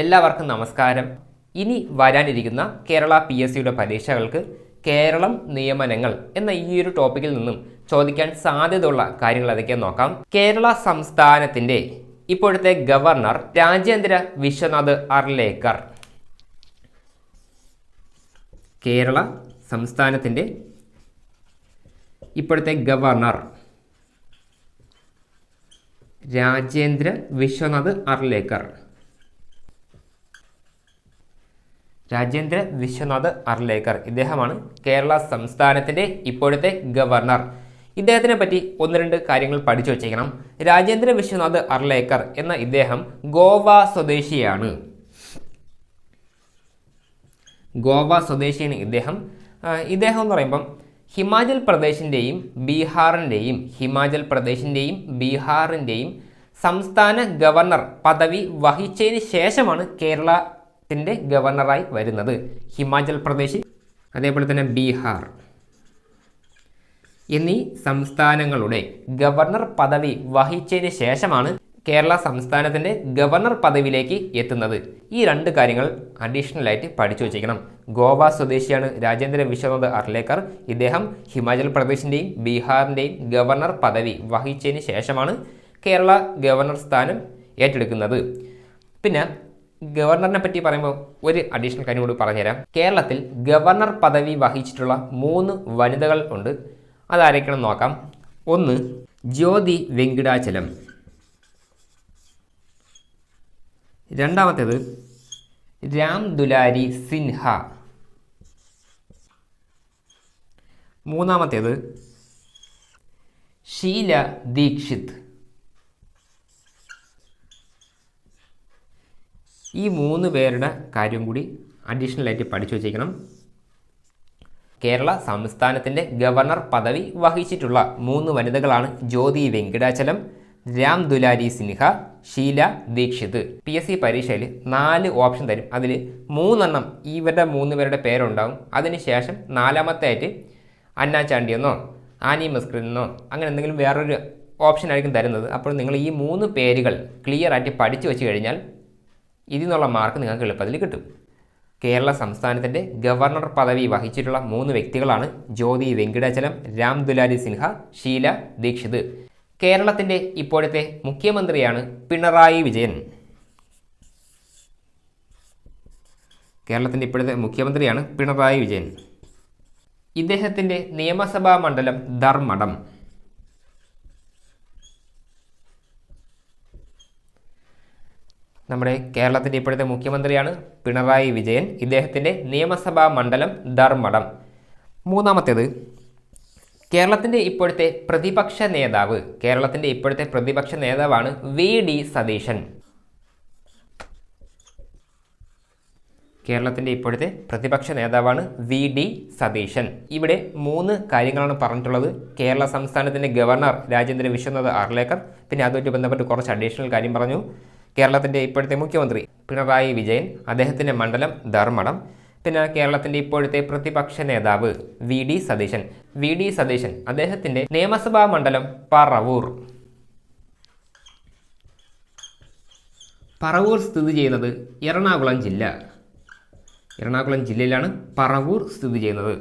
എല്ലാവർക്കും നമസ്കാരം. ഇനി വരാനിരിക്കുന്ന കേരള PSCയുടെ പരീക്ഷകൾക്ക് കേരളം നിയമനങ്ങൾ എന്ന ഈ ഒരു ടോപ്പിക്കിൽ നിന്നും ചോദിക്കാൻ സാധ്യതയുള്ള കാര്യങ്ങൾ ഏതൊക്കെയെന്ന് നോക്കാം. കേരള സംസ്ഥാനത്തിൻ്റെ ഇപ്പോഴത്തെ ഗവർണർ രാജേന്ദ്ര വിശ്വനാഥ് അർലേക്കർ. കേരള സംസ്ഥാനത്തിൻ്റെ ഇപ്പോഴത്തെ ഗവർണർ രാജേന്ദ്ര വിശ്വനാഥ് അർലേക്കർ. രാജേന്ദ്ര വിശ്വനാഥ് അർലേക്കർ ഇദ്ദേഹമാണ് കേരള സംസ്ഥാനത്തിൻ്റെ ഇപ്പോഴത്തെ ഗവർണർ. ഇദ്ദേഹത്തിനെ പറ്റി ഒന്ന് രണ്ട് കാര്യങ്ങൾ പഠിച്ചു വച്ചേക്കണം. രാജേന്ദ്ര വിശ്വനാഥ് അർലേക്കർ എന്ന ഇദ്ദേഹം ഗോവ സ്വദേശിയാണ്. ഗോവ സ്വദേശിയാണ് ഇദ്ദേഹം. ഇദ്ദേഹം എന്ന് പറയുമ്പം ഹിമാചൽ പ്രദേശിൻ്റെയും ബീഹാറിൻ്റെയും സംസ്ഥാന ഗവർണർ പദവി വഹിച്ചതിന് ശേഷമാണ് കേരളത്തിൻ്റെ ഗവർണറായി വരുന്നത്. ഹിമാചൽ പ്രദേശ്, അതേപോലെ തന്നെ ബീഹാർ എന്നീ സംസ്ഥാനങ്ങളുടെ ഗവർണർ പദവി വഹിച്ചതിന് ശേഷമാണ് കേരള സംസ്ഥാനത്തിൻ്റെ ഗവർണർ പദവിയിലേക്ക് എത്തുന്നത്. ഈ രണ്ട് കാര്യങ്ങൾ അഡീഷണൽ ആയിട്ട് പഠിച്ചു വച്ചേക്കണം. ഗോവ സ്വദേശിയാണ് രാജേന്ദ്ര വിശ്വനാഥ് അർലേക്കർ. ഇദ്ദേഹം ഹിമാചൽ പ്രദേശിൻ്റെയും ബീഹാറിൻ്റെയും ഗവർണർ പദവി വഹിച്ചതിന് ശേഷമാണ് കേരള ഗവർണർ സ്ഥാനം ഏറ്റെടുക്കുന്നത്. പിന്നെ ഗവർണറിനെ പറ്റി പറയുമ്പോൾ ഒരു അഡീഷണൽ കാര്യം കൂടി പറഞ്ഞുതരാം. കേരളത്തിൽ ഗവർണർ പദവി വഹിച്ചിട്ടുള്ള 3 വനിതകൾ ഉണ്ട്. അതാരൊക്കെയാണ് നോക്കാം. ഒന്ന് ജ്യോതി വെങ്കിടാചലം, രണ്ടാമത്തേത് രാം ദുലാരി സിൻഹ, മൂന്നാമത്തേത് ഷീല ദീക്ഷിത്. ഈ 3 പേരുടെ കാര്യം കൂടി അഡീഷണൽ ആയിട്ട് പഠിച്ചു വച്ചേക്കണം. കേരള സംസ്ഥാനത്തിൻ്റെ ഗവർണർ പദവി വഹിച്ചിട്ടുള്ള 3 വനിതകളാണ് ജ്യോതി വെങ്കിടാചലം, രാം ദുലാരി സിൻഹ, ഷീല ദീക്ഷിത്. PSC പരീക്ഷയിൽ 4 ഓപ്ഷൻ തരും. അതിൽ 3 ഇവരുടെ 3 പേരുടെ പേരുണ്ടാവും. അതിനുശേഷം 4ാമത്തെ ആയിട്ട് അന്ന ചാണ്ടിയെന്നോ ആനി മസ്കറിനെന്നോ അങ്ങനെ എന്തെങ്കിലും വേറൊരു ഓപ്ഷൻ ആയിരിക്കും തരുന്നത്. അപ്പോൾ നിങ്ങൾ ഈ 3 പേരുകൾ ക്ലിയർ ആയിട്ട് പഠിച്ചു വെച്ച് കഴിഞ്ഞാൽ ഇതിൽ നിന്നുള്ള മാർക്ക് നിങ്ങൾക്ക് എളുപ്പത്തിൽ കിട്ടും. കേരള സംസ്ഥാനത്തിൻ്റെ ഗവർണർ പദവി വഹിച്ചിട്ടുള്ള 3 വ്യക്തികളാണ് ജ്യോതി വെങ്കിടാചലം, രാം ദുലാരി സിൻഹ, ഷീല ദീക്ഷിത്. കേരളത്തിൻ്റെ ഇപ്പോഴത്തെ മുഖ്യമന്ത്രിയാണ് പിണറായി വിജയൻ. കേരളത്തിൻ്റെ ഇപ്പോഴത്തെ മുഖ്യമന്ത്രിയാണ് പിണറായി വിജയൻ. ഇദ്ദേഹത്തിൻ്റെ നിയമസഭാ മണ്ഡലം ധർമ്മടം. നമ്മുടെ കേരളത്തിൻ്റെ ഇപ്പോഴത്തെ മുഖ്യമന്ത്രിയാണ് പിണറായി വിജയൻ. ഇദ്ദേഹത്തിൻ്റെ നിയമസഭാ മണ്ഡലം ധർമ്മടം. മൂന്നാമത്തേത് കേരളത്തിൻ്റെ ഇപ്പോഴത്തെ പ്രതിപക്ഷ നേതാവാണ് VD സതീശൻ. കേരളത്തിൻ്റെ ഇപ്പോഴത്തെ പ്രതിപക്ഷ നേതാവാണ് VD സതീശൻ. ഇവിടെ 3 കാര്യങ്ങളാണ് പറഞ്ഞിട്ടുള്ളത്. കേരള സംസ്ഥാനത്തിൻ്റെ ഗവർണർ രാജേന്ദ്ര വിശ്വനാഥ് അർലേക്കർ, പിന്നെ അതുമായിട്ട് ബന്ധപ്പെട്ട് കുറച്ച് അഡീഷണൽ കാര്യം പറഞ്ഞു. കേരളത്തിൻ്റെ ഇപ്പോഴത്തെ മുഖ്യമന്ത്രി പിണറായി വിജയൻ, അദ്ദേഹത്തിൻ്റെ മണ്ഡലം ധർമ്മടം, പിന്നെ കേരളത്തിൻ്റെ ഇപ്പോഴത്തെ പ്രതിപക്ഷ നേതാവ് VD സതീശൻ അദ്ദേഹത്തിൻ്റെ നിയമസഭാ മണ്ഡലം പറവൂർ. പറവൂർ സ്ഥിതി ചെയ്യുന്നത് എറണാകുളം ജില്ലയിലാണ് പറവൂർ സ്ഥിതി ചെയ്യുന്നത്.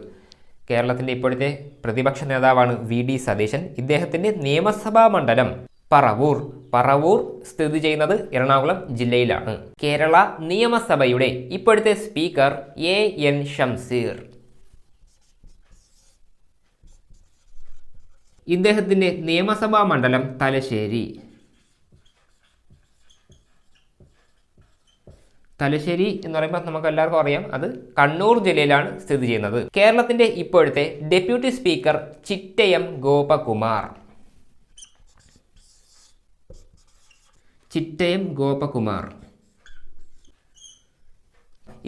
കേരളത്തിൻ്റെ ഇപ്പോഴത്തെ പ്രതിപക്ഷ നേതാവാണ് VD സതീശൻ. ഇദ്ദേഹത്തിൻ്റെ നിയമസഭാ മണ്ഡലം പറവൂർ സ്ഥിതി ചെയ്യുന്നത് എറണാകുളം ജില്ലയിലാണ്. കേരള നിയമസഭയുടെ ഇപ്പോഴത്തെ സ്പീക്കർ AN ഷംസീർ. ഇദ്ദേഹത്തിൻ്റെ നിയമസഭാ മണ്ഡലം തലശ്ശേരി എന്ന് പറയുമ്പോൾ നമുക്ക് എല്ലാവർക്കും അറിയാം, അത് കണ്ണൂർ ജില്ലയിലാണ് സ്ഥിതി ചെയ്യുന്നത്. കേരളത്തിൻ്റെ ഇപ്പോഴത്തെ ഡെപ്യൂട്ടി സ്പീക്കർ ചിറ്റയം ഗോപകുമാർ.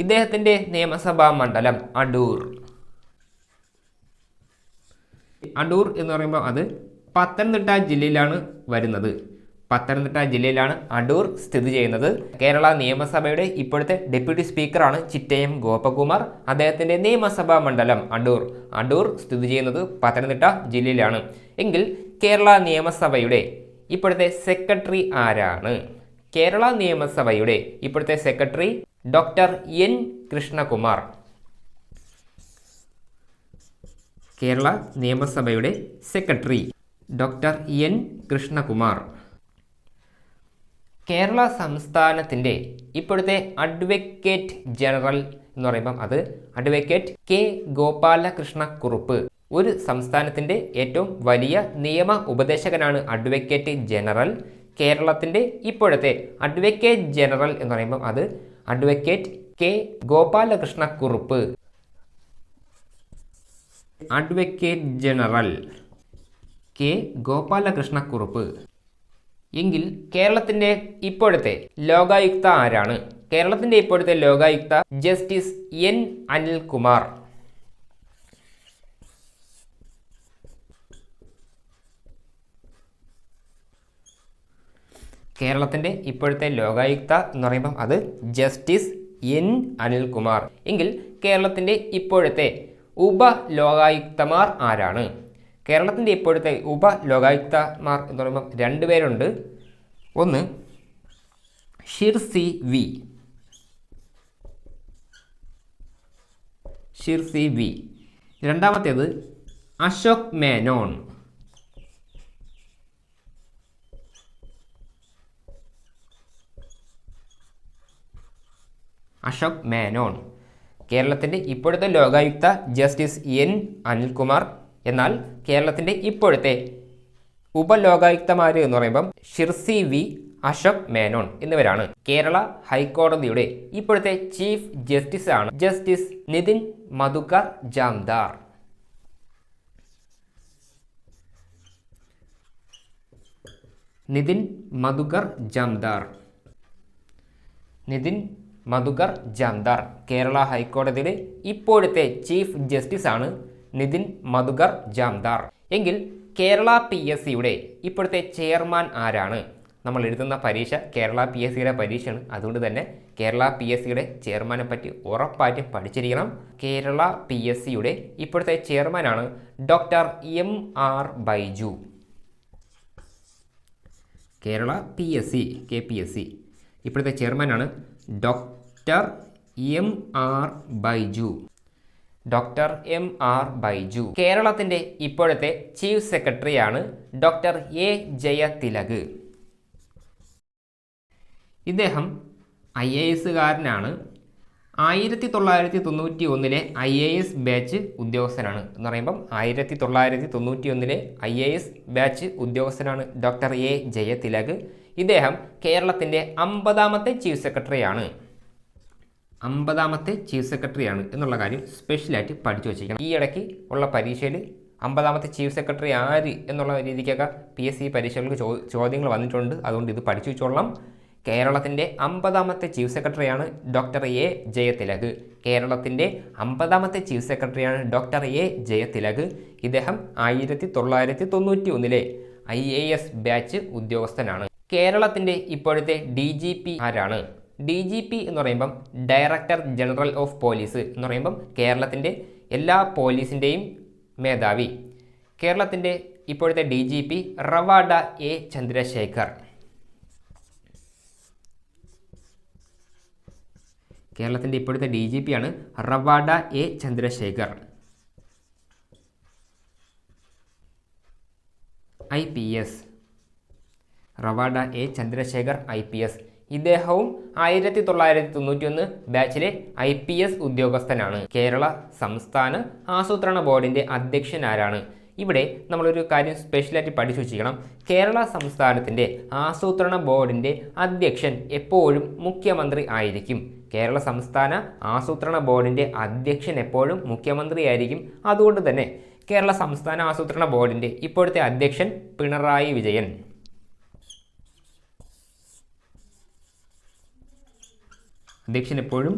ഇദ്ദേഹത്തിൻ്റെ നിയമസഭാ മണ്ഡലം അടൂർ എന്ന് പറയുമ്പോൾ അത് പത്തനംതിട്ട ജില്ലയിലാണ് വരുന്നത്. പത്തനംതിട്ട ജില്ലയിലാണ് അടൂർ സ്ഥിതി ചെയ്യുന്നത്. കേരള നിയമസഭയുടെ ഇപ്പോഴത്തെ ഡെപ്യൂട്ടി സ്പീക്കറാണ് ചിറ്റയം ഗോപകുമാർ. അദ്ദേഹത്തിൻ്റെ നിയമസഭാ മണ്ഡലം അടൂർ സ്ഥിതി ചെയ്യുന്നത് പത്തനംതിട്ട ജില്ലയിലാണ്. എങ്കിൽ കേരള നിയമസഭയുടെ ഇപ്പോഴത്തെ സെക്രട്ടറി ആരാണ്? കേരള നിയമസഭയുടെ ഇപ്പോഴത്തെ secretary doctor N Krishnakumar. Kerala നിയമസഭയുടെ secretary doctor N Krishnakumar. Kerala സംസ്ഥാനത്തിൻ്റെ ഇപ്പോഴത്തെ അഡ്വക്കേറ്റ് ജനറൽ എന്ന് പറയുമ്പം അത് അഡ്വക്കേറ്റ് കെ ഗോപാലകൃഷ്ണക്കുറുപ്പ്. ഒരു സംസ്ഥാനത്തിൻ്റെ ഏറ്റവും വലിയ നിയമ ഉപദേശകനാണ് അഡ്വക്കേറ്റ് ജനറൽ. കേരളത്തിൻ്റെ ഇപ്പോഴത്തെ അഡ്വക്കേറ്റ് ജനറൽ എന്ന് പറയുമ്പം അത് advocate K Gopalakrishna Kurup. Advocate general K Gopalakrishna Kurup. എങ്കിൽ കേരളത്തിൻ്റെ ഇപ്പോഴത്തെ ലോകായുക്ത ആരാണ്? കേരളത്തിൻ്റെ ഇപ്പോഴത്തെ ലോകായുക്ത ജസ്റ്റിസ് എൻ അനിൽകുമാർ. കേരളത്തിൻ്റെ ഇപ്പോഴത്തെ ലോകായുക്ത എന്ന് പറയുമ്പം അത് ജസ്റ്റിസ് എൻ അനിൽകുമാർ. എങ്കിൽ കേരളത്തിൻ്റെ ഇപ്പോഴത്തെ ഉപലോകായുക്തമാർ ആരാണ്? കേരളത്തിൻ്റെ ഇപ്പോഴത്തെ ഉപലോകായുക്തമാർ എന്ന് പറയുമ്പോൾ 2 പേരുണ്ട്. ഒന്ന് ഷിർസി വി. രണ്ടാമത്തേത് അശോക് മേനോൻ. കേരളത്തിൻ്റെ ഇപ്പോഴത്തെ ലോകായുക്ത ജസ്റ്റിസ് എൻ അനിൽകുമാർ. എന്നാൽ കേരളത്തിൻ്റെ ഇപ്പോഴത്തെ ഉപലോകായുക്തമാർ എന്ന് പറയുമ്പം ഷിർസി വി, അശോക് മേനോൻ എന്നിവരാണ്. കേരള ഹൈക്കോടതിയുടെ ഇപ്പോഴത്തെ ചീഫ് ജസ്റ്റിസ് ആണ് ജസ്റ്റിസ് നിതിൻ മധുകർ ജാംദാർ. നിതിൻ മധുകർ ജാംദാർ കേരള ഹൈക്കോടതിയുടെ ഇപ്പോഴത്തെ ചീഫ് ജസ്റ്റിസ് ആണ് നിതിൻ മധുകർ ജാംദാർ. എങ്കിൽ കേരള PSCയുടെ ഇപ്പോഴത്തെ ചെയർമാൻ ആരാണ്? നമ്മൾ എഴുതുന്ന പരീക്ഷ കേരള PSCയുടെ പരീക്ഷയാണ്. അതുകൊണ്ട് തന്നെ കേരള PSCയുടെ ചെയർമാനെ പറ്റി ഉറപ്പായിട്ടും പഠിച്ചിരിക്കണം. കേരള PSCയുടെ ഇപ്പോഴത്തെ ചെയർമാനാണ് doctor MR Baiju. Kerala PSC KPSC ഇപ്പോഴത്തെ ചെയർമാനാണ് ഡോക്ടർ MR ബൈജു. കേരളത്തിൻ്റെ ഇപ്പോഴത്തെ ചീഫ് സെക്രട്ടറിയാണ് ഡോക്ടർ A ജയതിലക്. ഇദ്ദേഹം IAS-കാരനാണ്. 1991 IAS ബാച്ച് ഉദ്യോഗസ്ഥനാണ്. എന്ന് പറയുമ്പം 1991 IAS ബാച്ച് ഉദ്യോഗസ്ഥനാണ് ഡോക്ടർ A ജയതിലക്. ഇദ്ദേഹം കേരളത്തിൻ്റെ 50ാമത്തെ ചീഫ് സെക്രട്ടറിയാണ്. 50ാമത്തെ ചീഫ് സെക്രട്ടറിയാണ് എന്നുള്ള കാര്യം സ്പെഷ്യലായിട്ട് പഠിച്ചു വച്ചിരിക്കണം. ഈ ഇടയ്ക്ക് ഉള്ള പരീക്ഷയിൽ 50ാമത്തെ ചീഫ് സെക്രട്ടറി ആര് എന്നുള്ള രീതിക്കൊക്കെ PSC പരീക്ഷകൾക്ക് ചോദ്യങ്ങൾ വന്നിട്ടുണ്ട്. അതുകൊണ്ട് ഇത് പഠിച്ചു വെച്ചോളാം. കേരളത്തിൻ്റെ 50ാമത്തെ ചീഫ് സെക്രട്ടറിയാണ് ഡോക്ടർ A ജയതിലക്. കേരളത്തിൻ്റെ 50ാമത്തെ ചീഫ് സെക്രട്ടറിയാണ് ഡോക്ടർ A ജയതിലക്. ഇദ്ദേഹം 1991 IAS ബാച്ച് ഉദ്യോഗസ്ഥനാണ്. കേരളത്തിൻ്റെ ഇപ്പോഴത്തെ DGP ആരാണ്? DGP എന്ന് പറയുമ്പം ഡയറക്ടർ ജനറൽ ഓഫ് പോലീസ് എന്ന് പറയുമ്പം കേരളത്തിൻ്റെ എല്ലാ പോലീസിൻ്റെയും മേധാവി. കേരളത്തിൻ്റെ ഇപ്പോഴത്തെ DGP റവാഡ A ചന്ദ്രശേഖർ. കേരളത്തിൻ്റെ ഇപ്പോഴത്തെ DGP ആണ് Ravada A Chandrasekhar. IPS Ravada A Chandrasekhar IPS. ഇദ്ദേഹവും 1991 ബാച്ചിലെ IPS ഉദ്യോഗസ്ഥനാണ്. കേരള സംസ്ഥാന ആസൂത്രണ ബോർഡിൻ്റെ അധ്യക്ഷൻ ആരാണ്? ഇവിടെ നമ്മളൊരു കാര്യം സ്പെഷ്യലായിട്ട് പഠിച്ചു വച്ചിരിക്കണം. കേരള സംസ്ഥാനത്തിൻ്റെ ആസൂത്രണ ബോർഡിൻ്റെ അധ്യക്ഷൻ എപ്പോഴും മുഖ്യമന്ത്രി ആയിരിക്കും. കേരള സംസ്ഥാന ആസൂത്രണ ബോർഡിൻ്റെ അധ്യക്ഷൻ എപ്പോഴും മുഖ്യമന്ത്രി ആയിരിക്കും. അതുകൊണ്ട് തന്നെ കേരള സംസ്ഥാന ആസൂത്രണ ബോർഡിൻ്റെ ഇപ്പോഴത്തെ അധ്യക്ഷൻ പിണറായി വിജയൻ. അധ്യക്ഷൻ എപ്പോഴും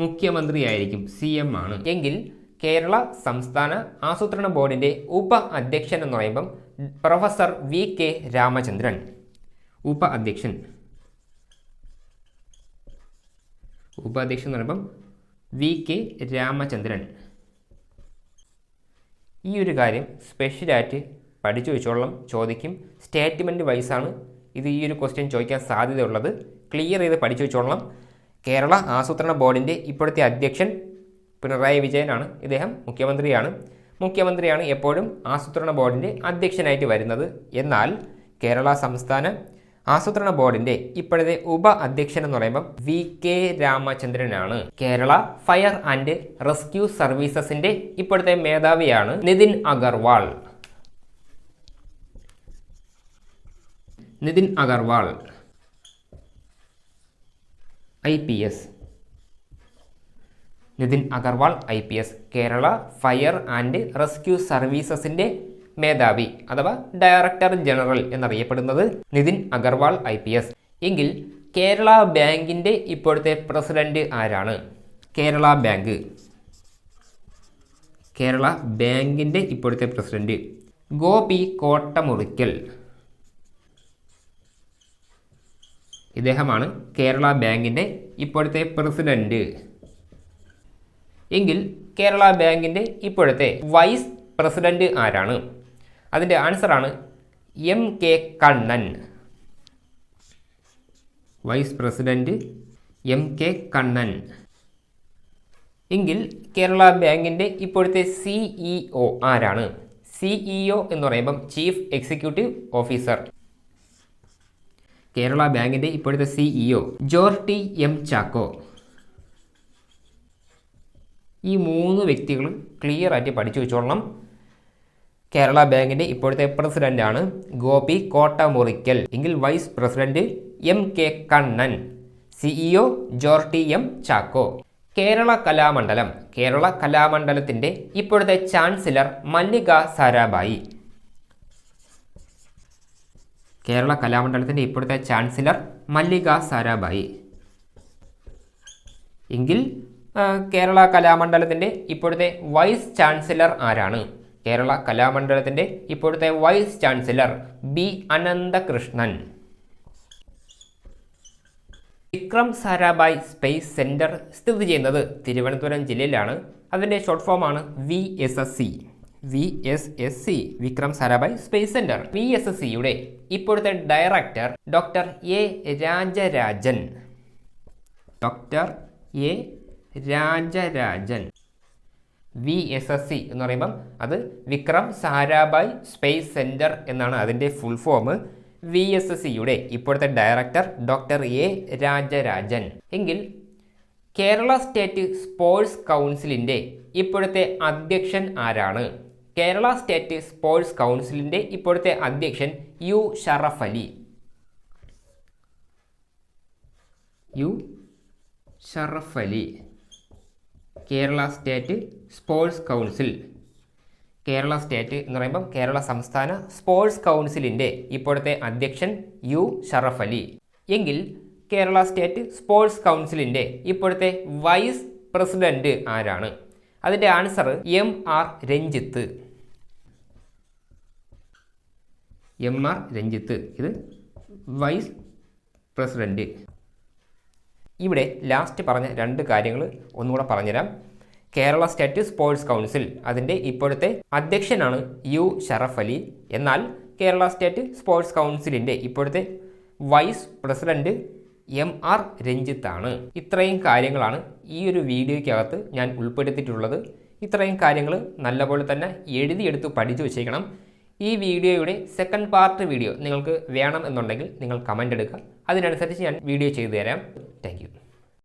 മുഖ്യമന്ത്രിയായിരിക്കും, CM ആണ്. എങ്കിൽ കേരള സംസ്ഥാന ആസൂത്രണ ബോർഡിൻ്റെ ഉപ അധ്യക്ഷൻ എന്ന് പറയുമ്പം പ്രൊഫസർ VK രാമചന്ദ്രൻ. ഉപാധ്യക്ഷൻ എന്ന് പറയുമ്പം VK രാമചന്ദ്രൻ. ഈ ഒരു കാര്യം സ്പെഷ്യലായിട്ട് പഠിച്ചു വെച്ചോളം ചോദിക്കും. സ്റ്റേറ്റ്മെൻറ്റ് വൈസാണ് ഇത് ഈ ഒരു ക്വസ്റ്റ്യൻ ചോദിക്കാൻ സാധ്യതയുള്ളത്. ക്ലിയർ ചെയ്ത് പഠിച്ചു വെച്ചോളണം. കേരള ആസൂത്രണ ബോർഡിൻ്റെ ഇപ്പോഴത്തെ അധ്യക്ഷൻ പിണറായി വിജയനാണ്. ഇദ്ദേഹം മുഖ്യമന്ത്രിയാണ് എപ്പോഴും ആസൂത്രണ ബോർഡിൻ്റെ അധ്യക്ഷനായിട്ട് വരുന്നത്. എന്നാൽ കേരള സംസ്ഥാന ആസൂത്രണ ബോർഡിൻ്റെ ഇപ്പോഴത്തെ ഉപ അധ്യക്ഷൻ എന്ന് പറയുമ്പോൾ VK രാമചന്ദ്രനാണ്. കേരള ഫയർ ആൻഡ് റെസ്ക്യൂ സർവീസസിൻ്റെ ഇപ്പോഴത്തെ മേധാവിയാണ് Nitin Agarwal. IPS. Nitin Agarwal IPS Kerala fire and rescue സർവീസസിൻ്റെ മേധാവി അഥവാ ഡയറക്ടർ ജനറൽ എന്നറിയപ്പെടുന്നത് നിതിൻ അഗർവാൾ IPS. എങ്കിൽ കേരള ബാങ്കിൻ്റെ ഇപ്പോഴത്തെ പ്രസിഡന്റ് ആരാണ്? കേരള ബാങ്കിൻ്റെ ഇപ്പോഴത്തെ പ്രസിഡന്റ് ഗോപി കോട്ടമുറിക്കൽ. ഇദ്ദേഹമാണ് കേരള ബാങ്കിൻ്റെ ഇപ്പോഴത്തെ പ്രസിഡന്റ്. എങ്കിൽ കേരള ബാങ്കിൻ്റെ ഇപ്പോഴത്തെ വൈസ് പ്രസിഡന്റ് ആരാണ്? അതിൻ്റെ ആൻസറാണ് MK Kannan. Vice president MK Kannan. എങ്കിൽ കേരള ബാങ്കിൻ്റെ ഇപ്പോഴത്തെ CEO ആരാണ്? CEO എന്ന് പറയുമ്പം ചീഫ് എക്സിക്യൂട്ടീവ് ഓഫീസർ. കേരള ബാങ്കിൻ്റെ ഇപ്പോഴത്തെ CEO ജോർട്ടി M ചാക്കോ. ഈ 3 വ്യക്തികൾ ക്ലിയർ ആയിട്ട് പഠിച്ചു വെച്ചോളണം. കേരള ബാങ്കിൻ്റെ ഇപ്പോഴത്തെ പ്രസിഡന്റാണ് ഗോപി കോട്ടമുറിക്കൽ. എങ്കിൽ vice president MK Kannan, CEO Jorty M Chacko. Kerala കലാമണ്ഡലത്തിൻ്റെ ഇപ്പോഴത്തെ ചാൻസലർ മല്ലിക സാരാഭായി. കേരള കലാമണ്ഡലത്തിൻ്റെ ഇപ്പോഴത്തെ ചാൻസലർ മല്ലിക സാരാഭായി. എങ്കിൽ കേരള കലാമണ്ഡലത്തിൻ്റെ ഇപ്പോഴത്തെ വൈസ് ചാൻസലർ ആരാണ്? കേരള കലാമണ്ഡലത്തിൻ്റെ ഇപ്പോഴത്തെ vice chancellor B Ananthakrishnan. Vikram Sarabhai space centre സ്ഥിതി ചെയ്യുന്നത് തിരുവനന്തപുരം ജില്ലയിലാണ്. അതിൻ്റെ ഷോർട്ട് ഫോമാണ് VSSC Vikram Sarabhai space centre. VSSCയുടെ ഇപ്പോഴത്തെ director doctor A Rajarajan. VSSC എന്ന് പറയുമ്പം അത് വിക്രം സാരാഭായ് സ്പേസ് സെൻറ്റർ എന്നാണ് അതിൻ്റെ ഫുൾ ഫോം. VSSCയുടെ ഇപ്പോഴത്തെ ഡയറക്ടർ ഡോക്ടർ A രാജരാജൻ. എങ്കിൽ കേരള സ്റ്റേറ്റ് സ്പോർട്സ് കൗൺസിലിൻ്റെ ഇപ്പോഴത്തെ അധ്യക്ഷൻ ആരാണ്? കേരള സ്റ്റേറ്റ് സ്പോർട്സ് കൗൺസിലിൻ്റെ ഇപ്പോഴത്തെ അധ്യക്ഷൻ U Sharaf Ali. Kerala state sports council. Kerala state എന്ന് പറയുമ്പം കേരള സംസ്ഥാന സ്പോർട്സ് കൗൺസിലിൻ്റെ ഇപ്പോഴത്തെ അധ്യക്ഷൻ U ഷറഫ് അലി. എങ്കിൽ കേരള സ്റ്റേറ്റ് സ്പോർട്സ് കൗൺസിലിൻ്റെ ഇപ്പോഴത്തെ വൈസ് പ്രസിഡന്റ് ആരാണ്? അതിൻ്റെ ആൻസർ MR രഞ്ജിത്ത്. ഇത് വൈസ് പ്രസിഡന്റ്. ഇവിടെ ലാസ്റ്റ് പറഞ്ഞ 2 കാര്യങ്ങൾ ഒന്നുകൂടെ പറഞ്ഞുതരാം. കേരള സ്റ്റേറ്റ് സ്പോർട്സ് കൗൺസിൽ അതിൻ്റെ ഇപ്പോഴത്തെ അധ്യക്ഷനാണ് U ഷറഫ് അലി. എന്നാൽ കേരള സ്റ്റേറ്റ് സ്പോർട്സ് കൗൺസിലിൻ്റെ ഇപ്പോഴത്തെ വൈസ് പ്രസിഡന്റ് MR രഞ്ജിത്താണ്. ഇത്രയും കാര്യങ്ങളാണ് ഈ ഒരു വീഡിയോയ്ക്കകത്ത് ഞാൻ ഉൾപ്പെടുത്തിയിട്ടുള്ളത്. ഇത്രയും കാര്യങ്ങൾ നല്ലപോലെ തന്നെ എഴുതിയെടുത്ത് പഠിച്ചു വച്ചേക്കണം. ഈ വീഡിയോയുടെ സെക്കൻഡ് പാർട്ട് വീഡിയോ നിങ്ങൾക്ക് വേണം എന്നുണ്ടെങ്കിൽ നിങ്ങൾ കമൻ്റ് എടുക്കുക. അതിനനുസരിച്ച് ഞാൻ വീഡിയോ ചെയ്തു തരാം. Thank you.